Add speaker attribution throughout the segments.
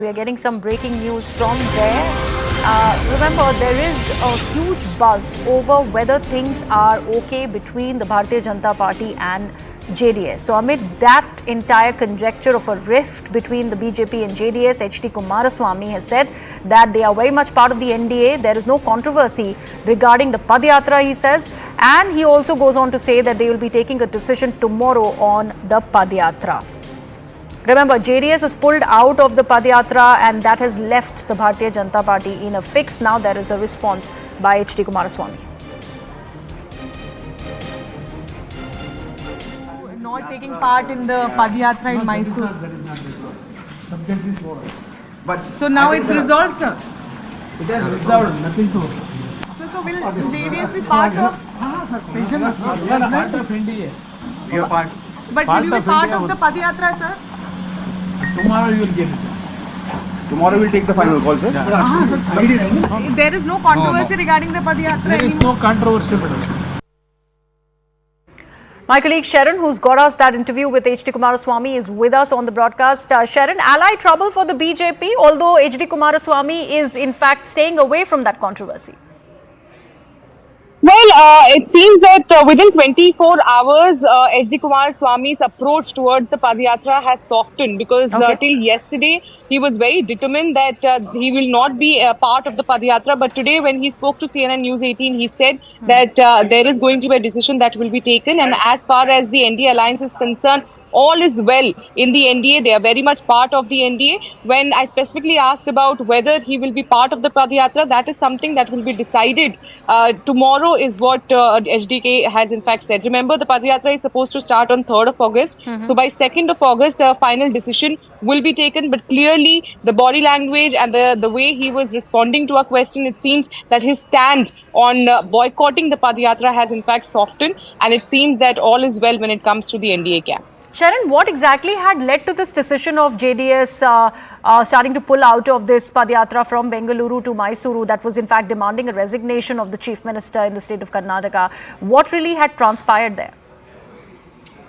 Speaker 1: We are getting some breaking news from there. Remember, there is a huge buzz over whether things are okay between the Bharatiya Janata Party and JDS. So amid that entire conjecture of a rift between the BJP and JDS, H.D. Kumaraswamy has said that they are very much part of the NDA. There is no controversy regarding the Padyatra, he says. And he also goes on to say that they will be taking a decision tomorrow on the Padyatra. Remember, JDS has pulled out of the Padyatra and that has left the Bharatiya Janata Party in a fix. Now there is a response by H.D. Kumaraswamy.
Speaker 2: Not taking part in the Padyatra in Mysore. So now it's resolved, sir.
Speaker 3: It has resolved, nothing to.
Speaker 2: So will JDS be part of?
Speaker 3: Part of NDA. We are part.
Speaker 2: But will you be part of the Padyatra, sir?
Speaker 3: Tomorrow you will get it.
Speaker 4: Tomorrow we'll take the final call, sir.
Speaker 2: There is no controversy regarding the Padyatra.
Speaker 3: There is no controversy, madam.
Speaker 1: My colleague Sharon, who's got us that interview with H.D. Kumaraswamy, is with us on the broadcast. Sharon, ally trouble for the BJP, although H.D. Kumaraswamy is in fact staying away from that controversy.
Speaker 5: Well, it seems that within 24 hours, H.D. Kumaraswamy's approach towards the Padyatra has softened because till yesterday, he was very determined that he will not be a part of the Padyatra. But today, when he spoke to CNN News 18, he said that there is going to be a decision that will be taken. And as far as the NDA alliance is concerned, all is well in the NDA. They are very much part of the NDA. When I specifically asked about whether he will be part of the Padyatra, that is something that will be decided tomorrow is what HDK has in fact said. Remember, the Padyatra is supposed to start on 3rd of August. So by 2nd of August, a final decision will be taken. But clearly, the body language and the way he was responding to a question, it seems that his stand on boycotting the Padyatra has in fact softened. And it seems that all is well when it comes to the NDA camp.
Speaker 1: Sharon, what exactly had led to this decision of JDS starting to pull out of this Padyatra from Bengaluru to Mysuru that was in fact demanding a resignation of the Chief Minister in the state of Karnataka? What really had transpired there?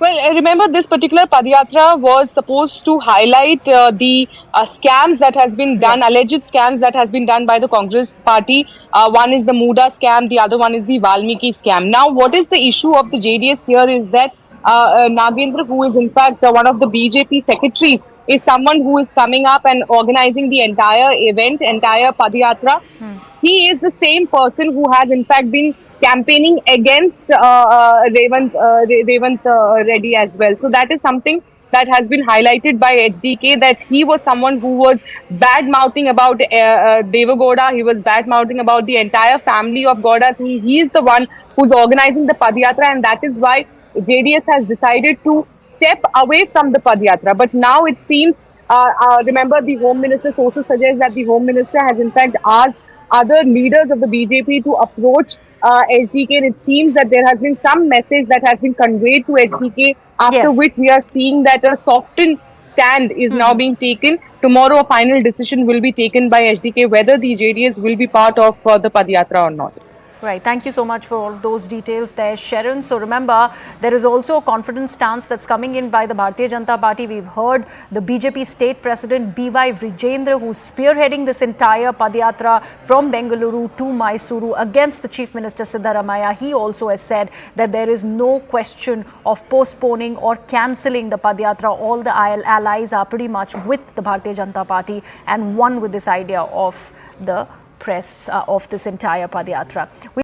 Speaker 5: Well, remember this particular Padyatra was supposed to highlight the scams that has been done, alleged scams that has been done by the Congress party. One is the Muda scam, the other one is the Valmiki scam. Now, what is the issue of the JDS here is that Nagendra, who is in fact one of the BJP secretaries, is someone who is coming up and organizing the entire event, entire Padyatra. He is the same person who has in fact been campaigning against Revant Reddy as well. So that is something that has been highlighted by HDK, that he was someone who was bad-mouthing about Devagowda. He was bad-mouthing about the entire family of Gowdas. He is the one who's organizing the Padyatra, and that is why JDS has decided to step away from the Padyatra. But now it seems, remember, the Home Minister, sources suggest that the Home Minister has in fact asked other leaders of the BJP to approach HDK. And it seems that there has been some message that has been conveyed to HDK, after which we are seeing that a softened stand is now being taken. Tomorrow, a final decision will be taken by HDK whether the JDS will be part of the Padyatra or not.
Speaker 1: Right. Thank you so much for all of those details there, Sharon. So remember, there is also a confident stance that's coming in by the Bharatiya Janata Party. We've heard the BJP state president B.Y. Vijendra, who's spearheading this entire Padyatra from Bengaluru to Mysuru against the Chief Minister Siddaramaiah. He also has said that there is no question of postponing or cancelling the Padyatra. All the allies are pretty much with the Bharatiya Janata Party and one with this idea of the press of this entire Padyatra.